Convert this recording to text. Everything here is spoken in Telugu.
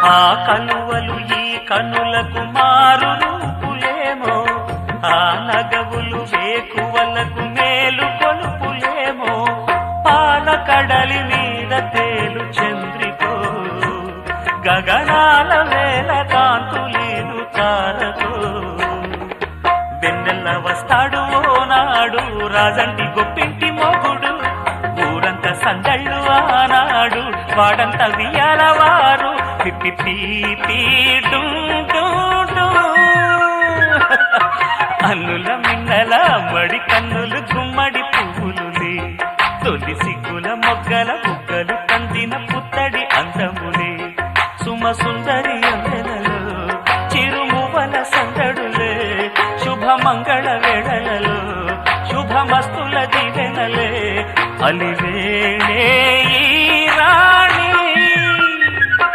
ఆ కలువలు ఈ కనులకు మారు రూపులేమో, ఆ నగవులు వేకువలకు మేలు కొలుపులేమో, పాల కడలి మీద తేలు చంద్రికో, గగనాల వేల కాంతులీదు తారకో. వెన్నెల్ల వస్తాడు ఓనాడు రాజంటి గొప్పింటి మొగుడు, ఊరంతా సందళ్ళు ఆనాడు వాడంతా వియాలవారు. అల్లుల మిన్నల మడి కన్నులు గుమ్మడి పువ్వులులే, తొలి సిగ్గుల మొగ్గల బుగ్గలు కందిన పుత్తడి అందములే, సుమ సుందరి అందెలలో చిరుమువల సందడులే, శుభమంగళ వేళలలో శుభమస్తుల దివెనలే, అలివేళే